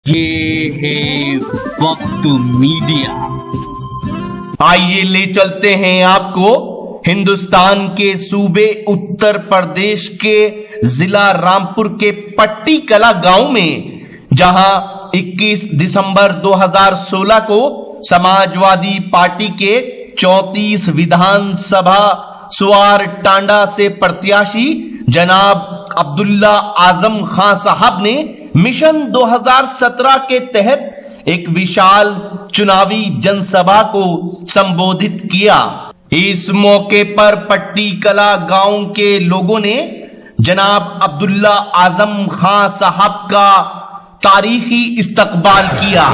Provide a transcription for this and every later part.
ये है वक्त मीडिया। आइए ले चलते हैं आपको हिंदुस्तान के सूबे उत्तर प्रदेश के जिला रामपुर के पट्टी कला गांव में, जहां 21 दिसंबर 2016 को समाजवादी पार्टी के 34 विधानसभा सुवार टांडा से प्रत्याशी जनाब अब्दुल्ला आजम खान साहब ने मिशन 2017 के तहत एक विशाल चुनावी जनसभा को संबोधित किया। इस मौके पर पट्टी कला गांव के लोगों ने जनाब अब्दुल्ला आजम खान साहब का तारीखी इस्तकबाल किया।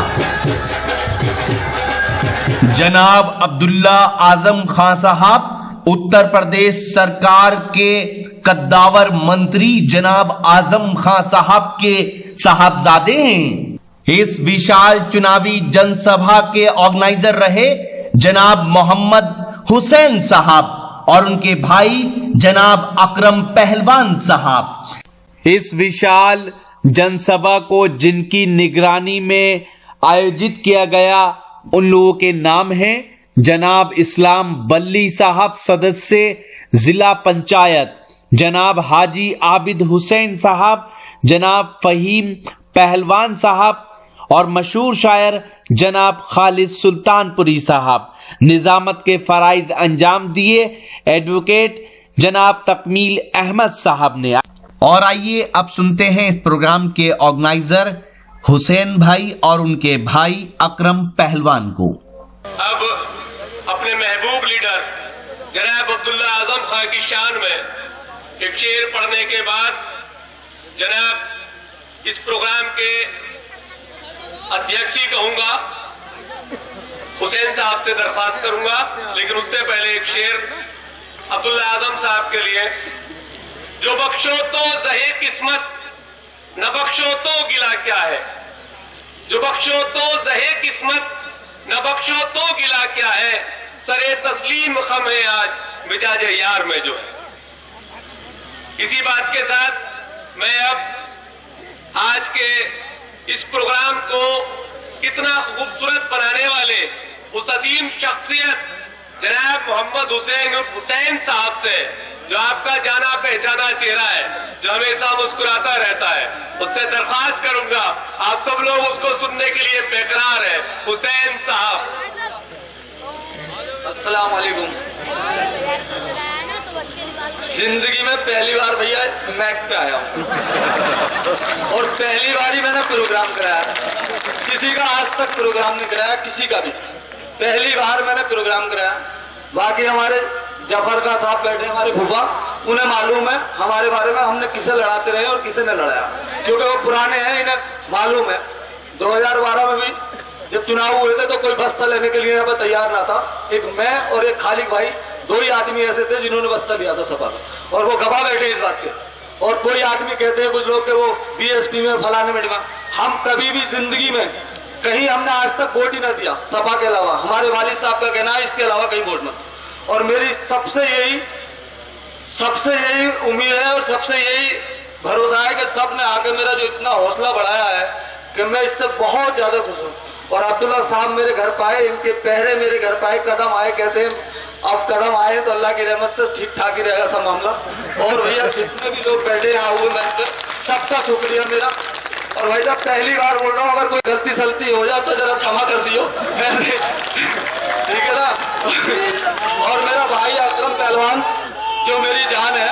जनाब अब्दुल्ला आजम खान साहब उत्तर प्रदेश सरकार के कद्दावर मंत्री जनाब आजम खान साहब के साहबजादे हैं। इस विशाल चुनावी जनसभा के ऑर्गेनाइजर रहे जनाब मोहम्मद हुसैन साहब और उनके भाई जनाब अकरम पहलवान साहब। इस विशाल जनसभा को जिनकी निगरानी में आयोजित किया गया उन लोगों के नाम हैं जनाब इस्लाम बल्ली साहब सदस्य जिला पंचायत, जनाब हाजी आबिद हुसैन साहब, जनाब फहीम पहलवान साहब और मशहूर शायर जनाब खालिद सुल्तानपुरी साहब। निजामत के फराइज अंजाम दिए एडवोकेट जनाब तकमील अहमद साहब ने। और आइए अब सुनते हैं इस प्रोग्राम के ऑर्गेनाइजर हुसैन भाई और उनके भाई अकरम पहलवान को। अब अपने महबूब लीडर जनाब अब्दुल्ला आजम खान की शान में एक शेर पढ़ने के बाद जनाब इस प्रोग्राम के अध्यक्ष ही कहूंगा, हुसैन साहब से दरख्वास्त करूंगा, लेकिन उससे पहले एक शेर अब्दुल्ला आजम साहब के लिए। जो बख्शो तो ज़हे किस्मत, न बख्शो तो गिला क्या है। जो बख्शो तो ज़हे किस्मत, न बख्शो तो गिला क्या है। सरे तस्लीम खम है आज मिजाजे यार में जो है। इसी बात के साथ मैं अब आज के इस प्रोग्राम को इतना खूबसूरत बनाने वाले उस अजीम शख्सियत जनाब मोहम्मद हुसैन साहब से, जो आपका जाना पहचाना चेहरा है, जो हमेशा मुस्कुराता रहता है, उससे दरख्वास्त करूंगा आप सब लोग उसको सुनने के लिए बेकरार हैं। हुसैन साहब, अस्सलाम वालेकुम। जिंदगी में पहली बार भैया मैक पे आया हूँ और पहली बार ही मैंने प्रोग्राम कराया। किसी का आज तक प्रोग्राम नहीं कराया, किसी का भी पहली बार मैंने प्रोग्राम कराया। बाकी हमारे जफर का साहब बैठे हमारे फूफा, उन्हें मालूम है हमारे बारे में हमने किसे लड़ाते रहे और किसे ने लड़ाया, क्योंकि वो पुराने हैं, इन्हें मालूम है। 2012 में भी जब चुनाव हुए थे तो कोई बस्ता लेने के लिए यहाँ पर तैयार ना था। एक मैं और एक खालिक भाई, दो ही आदमी ऐसे थे जिन्होंने बस्ता लिया था सपा का, और वो गवाह बैठे इस बात के। और कोई आदमी कहते हैं कुछ लोग के वो बीएसपी में फलाने में डिमा, हम कभी भी जिंदगी में कहीं हमने आज तक वोट ही ना दिया सपा के अलावा। हमारे वालिद साहब का कहना है इसके अलावा कहीं वोट मत। और मेरी सबसे यही उम्मीद है और सबसे यही भरोसा है कि सब ने आकर मेरा जो इतना हौसला बढ़ाया है कि मैं इससे बहुत ज्यादा खुश हूँ। और अब्दुल्ला साहब मेरे घर पाए, इनके पहरे मेरे घर पाए, कदम आए, कहते हैं अब कदम आए तो अल्लाह की रहमत से ठीक ठाक ही रहेगा सब मामला। और भैया जितने भी लोग बैठे यहाँ हुए मंच, सबका शुक्रिया मेरा। और भाई साहब पहली बार बोल रहा हूँ, अगर कोई गलती सलती हो जाए तो जरा क्षमा कर दियो, ठीक है ना। और मेरा भाई अकरम पहलवान जो मेरी जान है,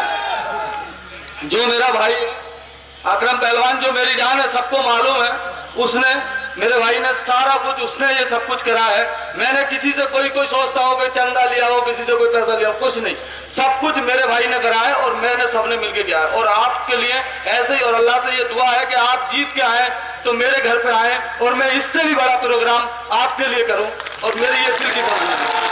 जो मेरा भाई अकरम पहलवान जो मेरी जान है, सबको मालूम है। उसने, मेरे भाई ने सारा कुछ, उसने ये सब कुछ करा है। मैंने किसी से कोई सोचता हो कि चंदा लिया हो, किसी से कोई पैसा लिया हो, कुछ नहीं, सब कुछ मेरे भाई ने करा है और मैंने सबने मिलके किया है। और आपके लिए ऐसे ही, और अल्लाह से ये दुआ है कि आप जीत के आए तो मेरे घर पे आए और मैं इससे भी बड़ा प्रोग्राम आपके लिए करूं, और मेरी ये दिल की तमन्ना है।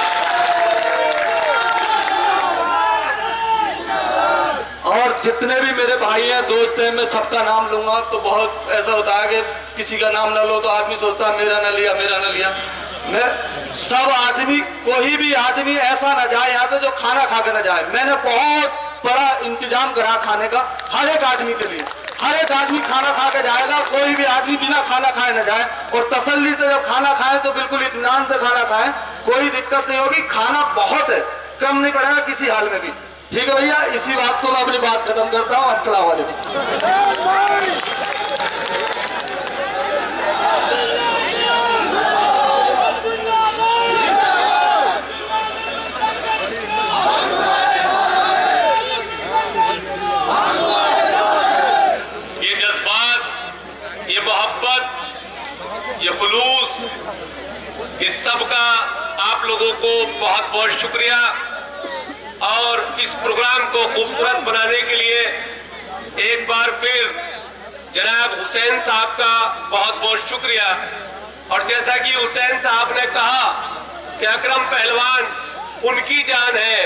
और जितने भी मेरे भाई हैं, दोस्त हैं, मैं सबका नाम लूंगा तो बहुत ऐसा होता है कि किसी का नाम ना लो तो आदमी सोचता है मेरा ना लिया, मेरा ना लिया। मैं सब आदमी, कोई भी आदमी ऐसा ना जाए यहाँ से जो खाना खा के ना जाए। मैंने बहुत बड़ा इंतजाम करा खाने का हर एक आदमी के लिए। हर एक आदमी खाना खा के जाएगा, कोई भी आदमी बिना खाना खाए न जाए। और तसल्ली से जब खाना खाए तो बिल्कुल इत्मीनान से खाना खाए, कोई दिक्कत नहीं होगी। खाना बहुत है, कम नहीं पड़ेगा किसी हाल में भी। ठीक है भैया, इसी बात को मैं अपनी बात खत्म करता हूँ। अस्सलाम वालेकुम। ये खुलूस, इस सब का आप लोगों को बहुत बहुत शुक्रिया। और इस प्रोग्राम को खूबसूरत बनाने के लिए एक बार फिर जनाब हुसैन साहब का बहुत बहुत शुक्रिया। और जैसा कि हुसैन साहब ने कहा कि अकरम पहलवान उनकी जान है,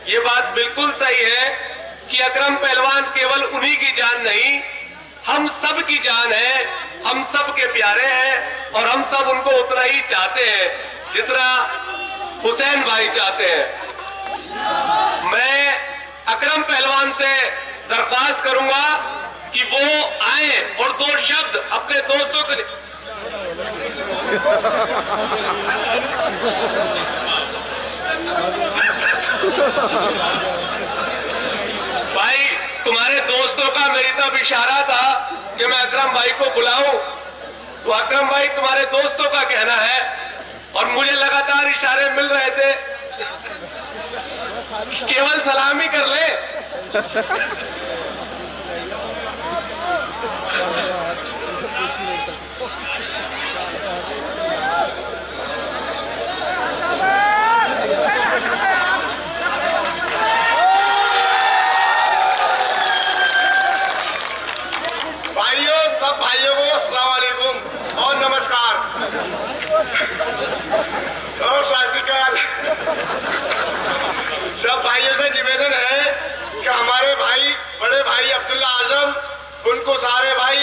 ये बात बिल्कुल सही है कि अकरम पहलवान केवल उन्हीं की जान नहीं, हम सब की जान है, हम सब के प्यारे हैं और हम सब उनको उतना ही चाहते हैं जितना हुसैन भाई चाहते हैं। मैं अकरम पहलवान से दरख्वास्त करूंगा कि वो आए और दो शब्द अपने दोस्तों के लिए। भाई, तुम्हारे दोस्तों का मेरी तरफ इशारा था कि मैं अकरम भाई को बुलाऊं, तो अकरम भाई तुम्हारे दोस्तों का कहना है और मुझे लगातार इशारे मिल रहे थे केवल सलामी कर ले। भाइयों को अस्सलाम वालेकुम और नमस्कार और साथिकाल। सब भाइयों से निवेदन है कि हमारे भाई, बड़े भाई अब्दुल्ला आजम, उनको सारे भाई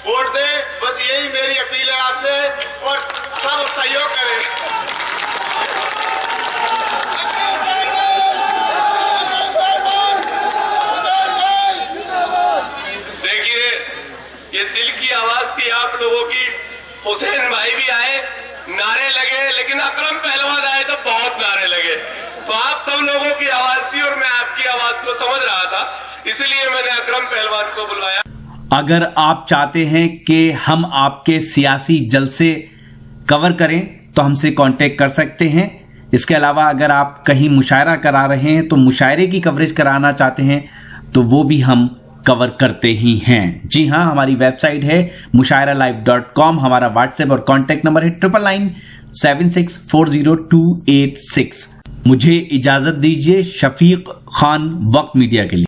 वोट दें। बस यही मेरी अपील है आपसे और सब सहयोग करें। ये दिल की आवाज थी आप लोगों की। हुसैन भाई भी आए, नारे लगे, लेकिन अकरम पहलवान आए तो बहुत नारे लगे। तो आप सब लोगों की आवाज थी और मैं आपकी आवाज को समझ रहा था, इसलिए मैंने अकरम पहलवान को बुलाया। अगर आप चाहते हैं कि हम आपके सियासी जलसे कवर करें तो हमसे कांटेक्ट कर सकते हैं। इसके अलावा अगर आप कहीं मुशायरा करा रहे हैं तो मुशायरे की कवरेज कराना चाहते हैं तो वो भी हम कवर करते ही हैं। जी हां, हमारी वेबसाइट है mushairalive.com। हमारा व्हाट्सएप और कांटेक्ट नंबर है 9997640286। मुझे इजाजत दीजिए। शफीक खान, वक्त मीडिया के लिए।